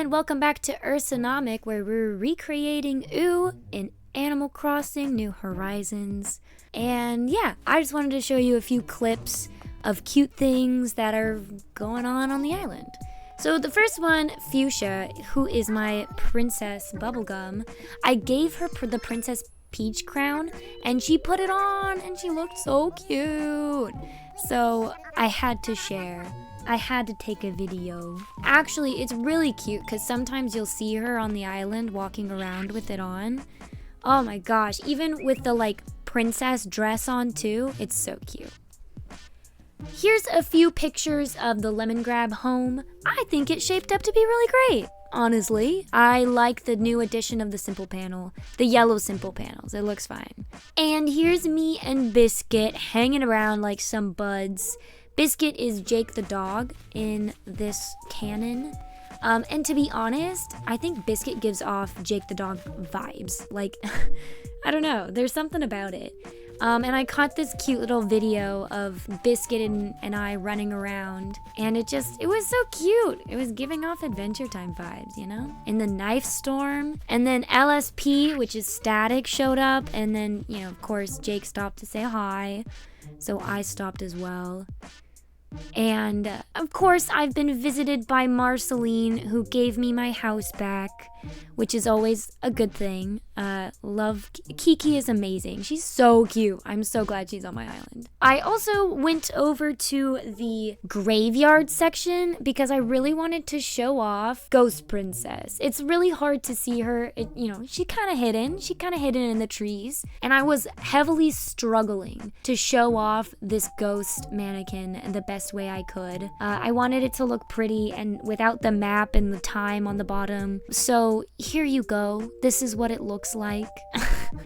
and welcome back to Ursonomic, where we're recreating Ooh in Animal Crossing New Horizons. And yeah, I just wanted to show you a few clips of cute things that are going on the island. So the first one, Fuchsia, who is my Princess Bubblegum, I gave her the Princess Peach crown, and she put it on, and she looked so cute. So I had to share. I had to take a video. Actually, it's really cute because sometimes you'll see her on the island walking around with it on. Oh my gosh, even with the princess dress on too, it's so cute. Here's a few pictures of the lemon grab home. I think it shaped up to be really great. Honestly, I like the new addition of the simple panel, the yellow simple panels. It looks fine. And here's me and Biscuit hanging around like some buds. Biscuit is Jake the dog in this canon. And to be honest, I think Biscuit gives off Jake the dog vibes. I don't know, there's something about it. And I caught this cute little video of Biscuit and I running around, and it was so cute. It was giving off Adventure Time vibes, you know? In the knife storm, and then LSP, which is Static, showed up, and then, of course, Jake stopped to say hi, so I stopped as well. And, of course, I've been visited by Marceline, who gave me my house back, which is always a good thing. Love Kiki is amazing. She's so cute. I'm so glad she's on my island. I also went over to the graveyard section because I really wanted to show off Ghost Princess. It's really hard to see her. She's kind of hidden. She's kind of hidden in the trees. And I was heavily struggling to show off this ghost mannequin the best way I could. I wanted it to look pretty and without the map and the time on the bottom. So here you go. This is what it looks like.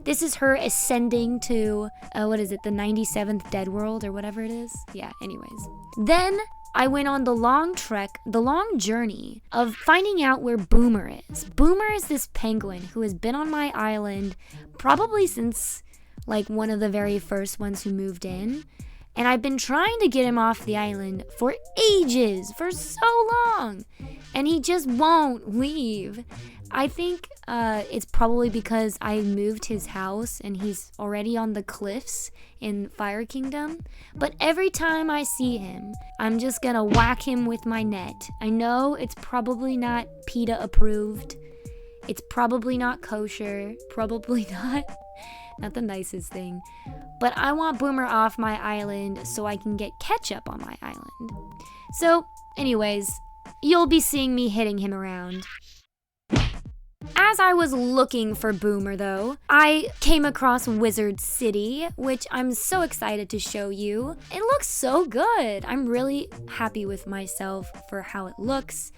This is her ascending to, the 97th Dead World or whatever it is. Yeah, anyways. Then I went on the long journey of finding out where Boomer is. Boomer is this penguin who has been on my island probably since one of the very first ones who moved in. And I've been trying to get him off the island for ages, for so long. And he just won't leave. I think it's probably because I moved his house and he's already on the cliffs in Fire Kingdom. But every time I see him, I'm just gonna whack him with my net. I know it's probably not PETA approved. It's probably not kosher. Probably not the nicest thing. But I want Boomer off my island so I can get Ketchup on my island. So, anyways, you'll be seeing me hitting him around. As I was looking for Boomer, though, I came across Wizard City, which I'm so excited to show you. It looks so good. I'm really happy with myself for how it looks.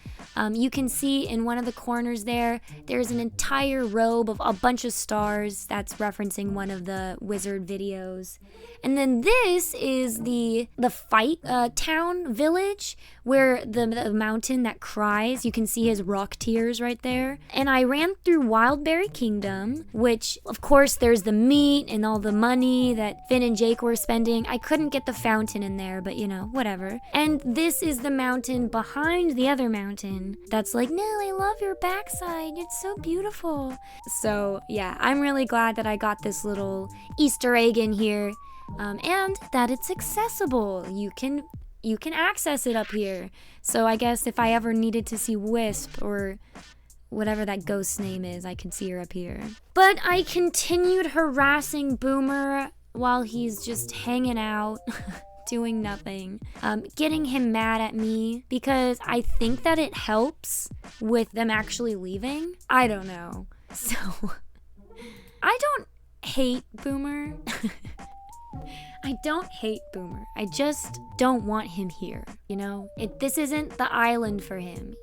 You can see in one of the corners there's an entire robe of a bunch of stars. That's referencing one of the Wizard videos. And then this is the fight town village where the mountain that cries. You can see his rock tears right there. And I ran through Wildberry Kingdom, which of course there's the meat and all the money that Finn and Jake were spending. I couldn't get the fountain in there, but whatever. And this is the mountain behind the other mountain that's like, no, I love your backside. It's so beautiful. So yeah, I'm really glad that I got this little Easter egg in here. And that it's accessible. You can access it up here. So I guess if I ever needed to see Wisp or whatever that ghost's name is, I could see her up here. But I continued harassing Boomer while he's just hanging out, doing nothing, getting him mad at me because I think that it helps with them actually leaving. I don't know. So I don't hate Boomer. I don't hate Boomer. I just don't want him here, This isn't the island for him,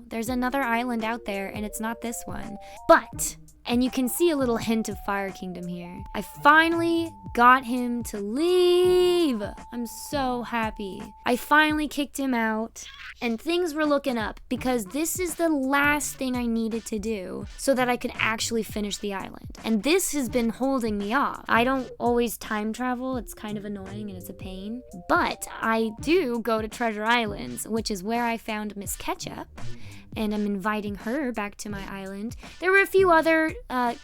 There's another island out there, and it's not this one. But, and you can see a little hint of Fire Kingdom here, I finally got him to leave. I'm so happy. I finally kicked him out, and things were looking up because this is the last thing I needed to do so that I could actually finish the island. And this has been holding me off. I don't always time travel. It's kind of annoying and it's a pain. But I do go to Treasure Islands, which is where I found Miss Ketchup. and I'm inviting her back to my island. There were a few other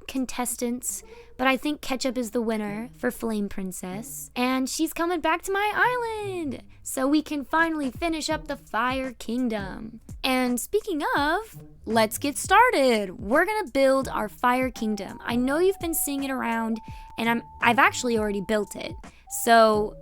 contestants, but I think Ketchup is the winner for Flame Princess, and she's coming back to my island so we can finally finish up the Fire Kingdom. And speaking of, let's get started. We're gonna build our Fire Kingdom. I know you've been seeing it around, and I've actually already built it. So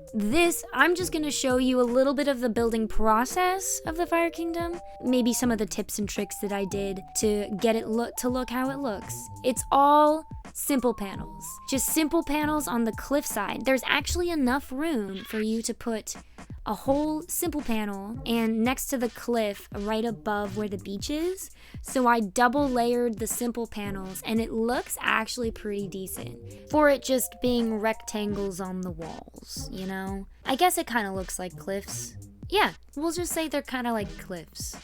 I'm just gonna show you a little bit of the building process of the Fire Kingdom, maybe some of the tips and tricks that I did to get it look how it looks. It's all simple panels, just simple panels on the cliff side. There's actually enough room for you to put a whole simple panel and next to the cliff right above where the beach is. So I double layered the simple panels and it looks actually pretty decent for it just being rectangles on the walls, you know? I guess it kind of looks like cliffs. Yeah, we'll just say they're kind of like cliffs.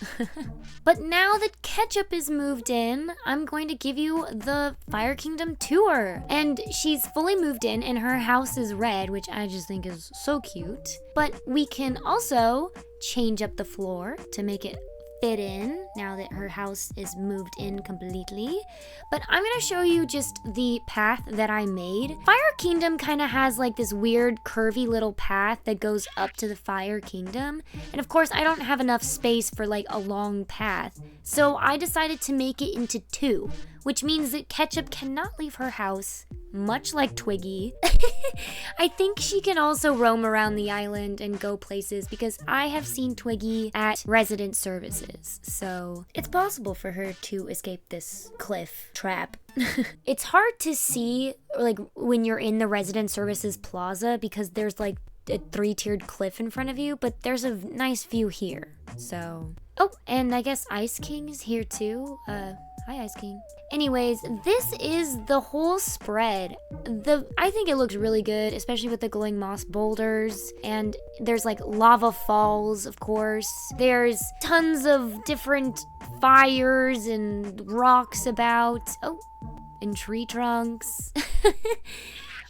But now that Ketchup is moved in, I'm going to give you the Fire Kingdom tour. And she's fully moved in and her house is red, which I just think is so cute. But we can also change up the floor to make it fit in now that her house is moved in completely. But I'm gonna show you just the path that I made. Fire Kingdom kind of has like this weird curvy little path that goes up to the Fire Kingdom, and of course I don't have enough space for like a long path, so I decided to make it into two, which means that Ketchup cannot leave her house, much like Twiggy. I think she can also roam around the island and go places because I have seen Twiggy at resident services, so it's possible for her to escape this cliff trap. It's hard to see like when you're in the resident services plaza because there's like a 3-tiered cliff in front of you, but there's a nice view here, so. Oh, and I guess Ice King is here too. Hi Ice King. Anyways, this is the whole spread. I think it looks really good, especially with the glowing moss boulders, and there's like lava falls, of course. There's tons of different fires and rocks about. Oh, and tree trunks.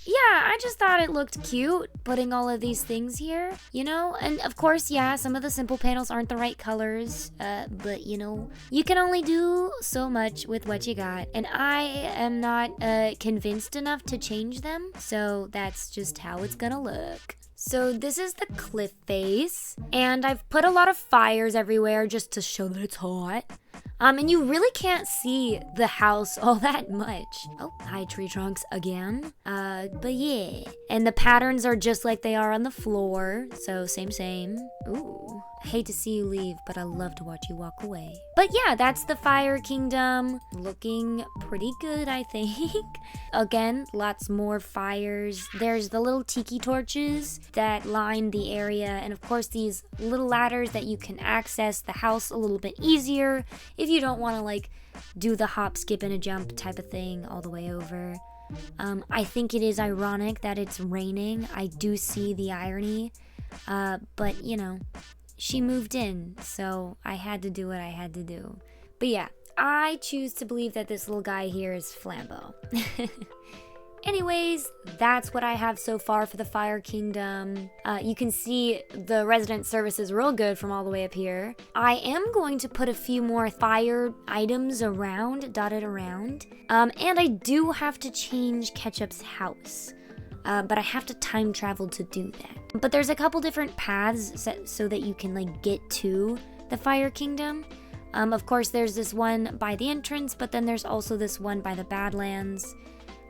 Yeah, I just thought it looked cute putting all of these things here, you know? And of course, yeah, some of the simple panels aren't the right colors, but you know, you can only do so much with what you got. And I am not convinced enough to change them, so that's just how it's gonna look. So this is the cliff face, and I've put a lot of fires everywhere just to show that it's hot. And you really can't see the house all that much. Oh, hi tree trunks again. But yeah. And the patterns are just like they are on the floor, so same. Ooh. I hate to see you leave, but I love to watch you walk away. But yeah, that's the Fire Kingdom. Looking pretty good, I think. Again, lots more fires. There's the little tiki torches that line the area, and of course these little ladders that you can access the house a little bit easier if you don't want to like do the hop, skip, and a jump type of thing all the way over. I think it is ironic that it's raining. I do see the irony, but you know, she moved in, so I had to do what I had to do. But yeah, I choose to believe that this little guy here is Flambeau. Anyways, that's what I have so far for the Fire Kingdom. You can see the resident service is real good from all the way up here. I am going to put a few more fire items around, dotted around. And I do have to change Ketchup's house. But I have to time travel to do that. But there's a couple different paths so that you can like get to the Fire Kingdom. Of course, there's this one by the entrance, but then there's also this one by the Badlands.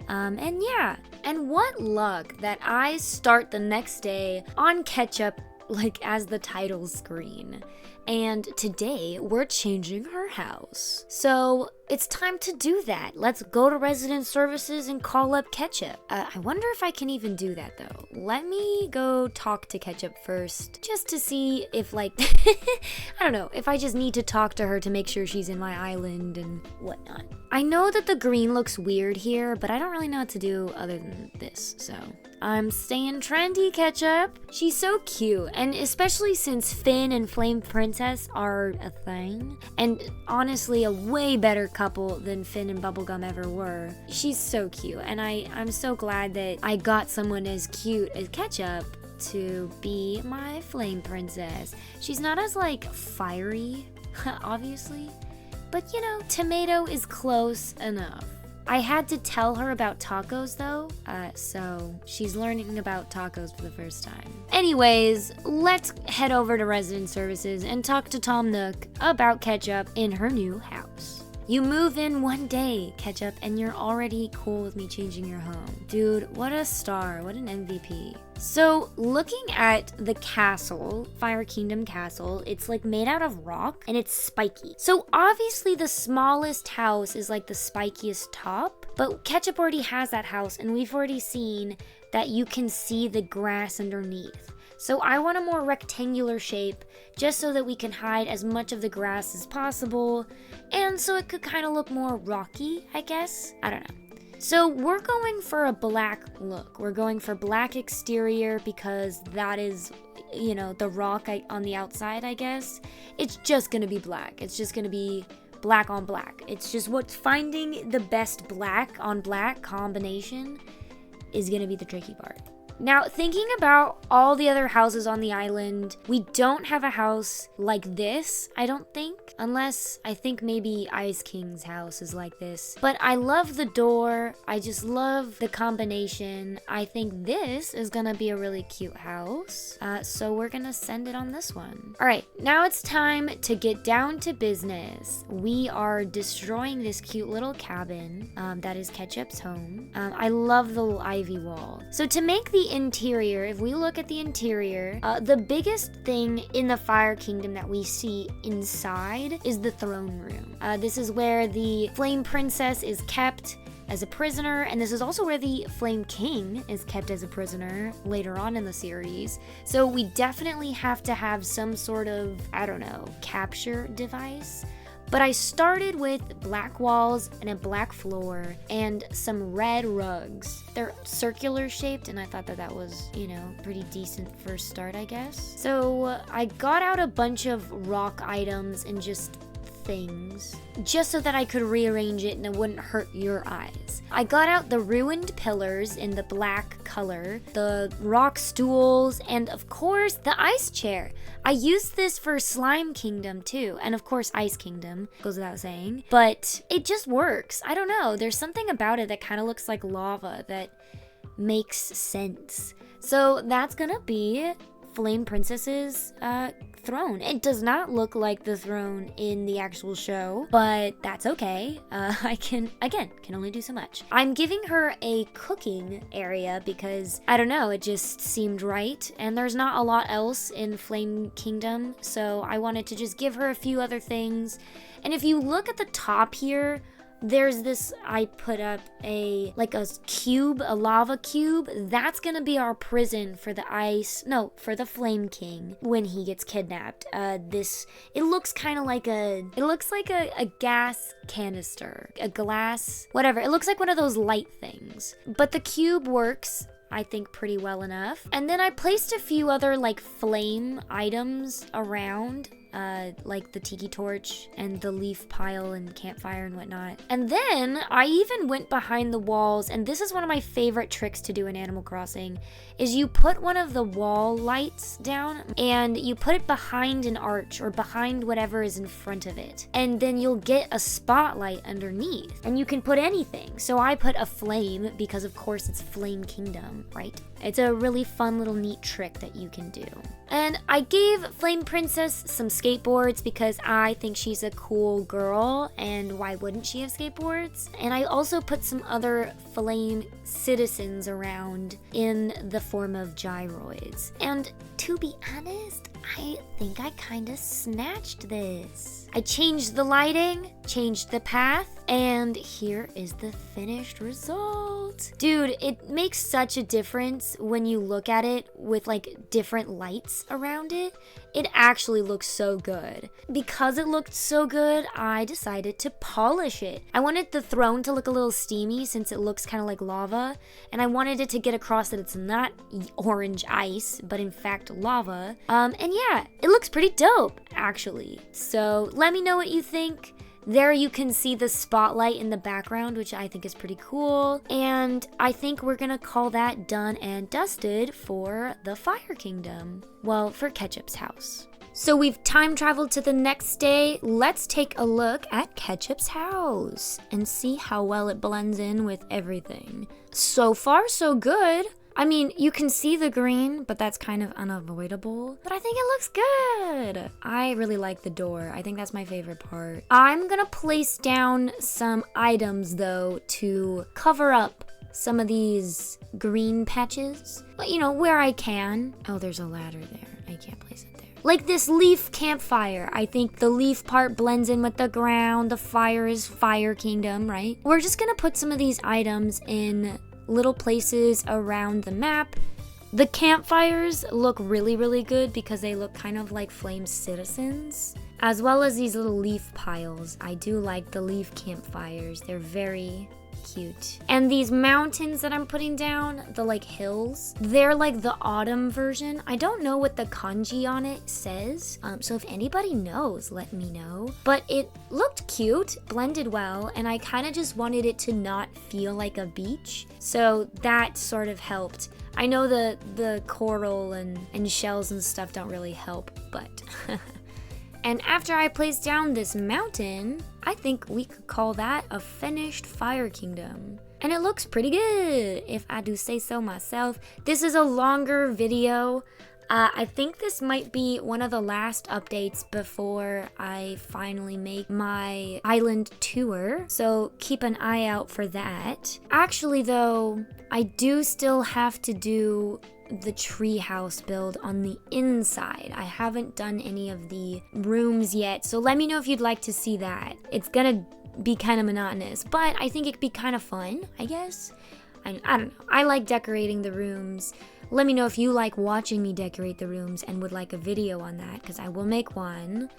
And yeah, and what luck that I start the next day on Ketchup like as the title screen. And today we're changing her house. So it's time to do that. Let's go to resident services and call up Ketchup. I wonder if I can even do that though. Let me go talk to Ketchup first, just to see if like, I don't know, if I just need to talk to her to make sure she's in my island and whatnot. I know that the green looks weird here, but I don't really know what to do other than this, so. I'm staying trendy, Ketchup. She's so cute, and especially since Finn and Flame Princess are a thing, and honestly a way better couple than Finn and Bubblegum ever were. She's so cute, and I'm so glad that I got someone as cute as Ketchup to be my Flame Princess. She's not as like fiery, obviously, but you know, tomato is close enough. I had to tell her about tacos though, so she's learning about tacos for the first time. Anyways, let's head over to Resident Services and talk to Tom Nook about Ketchup in her new house. You move in one day, Ketchup, and you're already cool with me changing your home. Dude, what a star, what an MVP. So, looking at the castle, Fire Kingdom Castle, it's like made out of rock and it's spiky. So obviously the smallest house is like the spikiest top, but Ketchup already has that house and we've already seen that you can see the grass underneath. So I want a more rectangular shape just so that we can hide as much of the grass as possible and so it could kind of look more rocky, I guess. I don't know. So we're going for a black look. We're going for black exterior because that is, you know, the rock on the outside, I guess. It's just gonna be black. It's just gonna be black on black. It's just what's finding the best black on black combination is gonna be the tricky part. Now, thinking about all the other houses on the island, we don't have a house like this, I don't think. Unless, I think maybe Ice King's house is like this. But I love the door. I just love the combination. I think this is gonna be a really cute house. So we're gonna send it on this one. All right, now it's time to get down to business. We are destroying this cute little cabin that is Ketchup's home. I love the little ivy wall. So to make the interior, if we look at the interior, the biggest thing in the Fire Kingdom that we see inside is the throne room. This is where the Flame Princess is kept as a prisoner, and this is also where the Flame King is kept as a prisoner later on in the series. So we definitely have to have some sort of, I don't know, capture device. But I started with black walls and a black floor and some red rugs. They're circular shaped and I thought that was, you know, pretty decent first start, I guess. So I got out a bunch of rock items and just things just so that I could rearrange it and it wouldn't hurt your eyes. I got out the ruined pillars in the black color, the rock stools, and of course the ice chair. I used this for Slime Kingdom too, and of course Ice Kingdom, goes without saying, but it just works. I don't know, there's something about it that kind of looks like lava that makes sense. So that's gonna be Flame Princess's throne. It does not look like the throne in the actual show, but that's okay. I can only do so much. I'm giving her a cooking area because, I don't know, it just seemed right, and there's not a lot else in Flame Kingdom, so I wanted to just give her a few other things. And if you look at the top here, there's this, I put up a cube, a lava cube. That's gonna be our prison for for the Flame King when he gets kidnapped. It looks kind of like a gas canister, a glass, whatever. It looks like one of those light things. But the cube works, I think, pretty well enough. And then I placed a few other like flame items around, like the tiki torch and the leaf pile and campfire and whatnot. And then I even went behind the walls, and this is one of my favorite tricks to do in Animal Crossing, is you put one of the wall lights down and you put it behind an arch or behind whatever is in front of it. And then you'll get a spotlight underneath and you can put anything. So I put a flame because of course it's Flame Kingdom, right? It's a really fun little neat trick that you can do. And I gave Flame Princess some skateboards because I think she's a cool girl, and why wouldn't she have skateboards? And I also put some other flame citizens around in the form of gyroids. And to be honest, I think I kind of snatched this. I changed the lighting, changed the path, and here is the finished result. Dude, it makes such a difference when you look at it with like different lights around it. It actually looks so good. Because it looked so good, I decided to polish it. I wanted the throne to look a little steamy since it looks kind of like lava, and I wanted it to get across that it's not orange ice, but in fact lava. And yeah, it looks pretty dope, actually. So let me know what you think. There you can see the spotlight in the background, which I think is pretty cool. And I think we're gonna call that done and dusted for the Fire Kingdom. Well, for Ketchup's house. So we've time traveled to the next day. Let's take a look at Ketchup's house and see how well it blends in with everything. So far, so good. I mean, you can see the green, but that's kind of unavoidable. But I think it looks good. I really like the door. I think that's my favorite part. I'm gonna place down some items, though, to cover up some of these green patches. But, you know, where I can. Oh, there's a ladder there. I can't place it there. Like this leaf campfire. I think the leaf part blends in with the ground. The fire is Fire Kingdom, right? We're just gonna put some of these items in little places around the map. The campfires look really, really good because they look kind of like flame citizens, as well as these little leaf piles. I do like the leaf campfires. They're very cute. And these mountains that I'm putting down, the like hills, they're like the autumn version. I don't know what the kanji on it says, so if anybody knows, let me know. But it looked cute, blended well, and I kind of just wanted it to not feel like a beach, so that sort of helped. I know the coral and shells and stuff don't really help, but and after I place down this mountain, I think we could call that a finished Fire Kingdom. And it looks pretty good, if I do say so myself. This is a longer video. I think this might be one of the last updates before I finally make my island tour, so keep an eye out for that. Actually though, I do still have to do the treehouse build on the inside. I haven't done any of the rooms yet, so let me know if you'd like to see that. It's gonna be kind of monotonous, but I think it'd be kind of fun, I guess. I don't know. I like decorating the rooms. Let me know if you like watching me decorate the rooms and would like a video on that, because I will make one.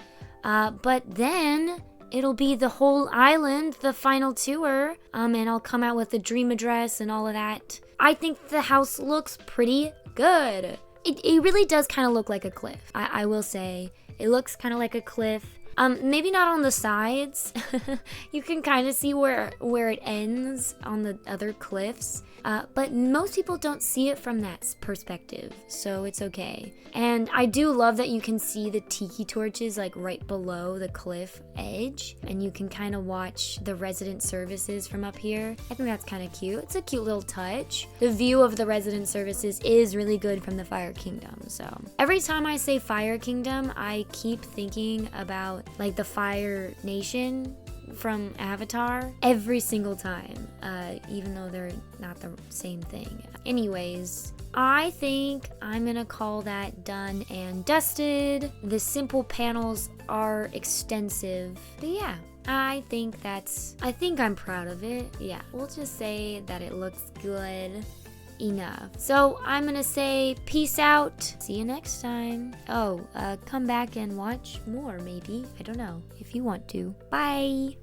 But then it'll be the whole island, the final tour, and I'll come out with the dream address and all of that. I think the house looks pretty good. It really does kind of look like a cliff. I will say, it looks kind of like a cliff. Maybe not on the sides. You can kind of see where it ends on the other cliffs. But most people don't see it from that perspective, so it's okay. And I do love that you can see the tiki torches like right below the cliff edge, and you can kind of watch the resident services from up here. I think that's kind of cute. It's a cute little touch. The view of the resident services is really good from the Fire Kingdom, so every time I say Fire Kingdom, I keep thinking about like the Fire Nation from Avatar every single time, even though they're not the same thing. Anyways, I think I'm gonna call that done and dusted. The simple panels are extensive, but yeah, I think I'm proud of it. Yeah, we'll just say that it looks good enough. So I'm gonna say peace out. See you next time. Oh, come back and watch more maybe. I don't know if you want to. Bye.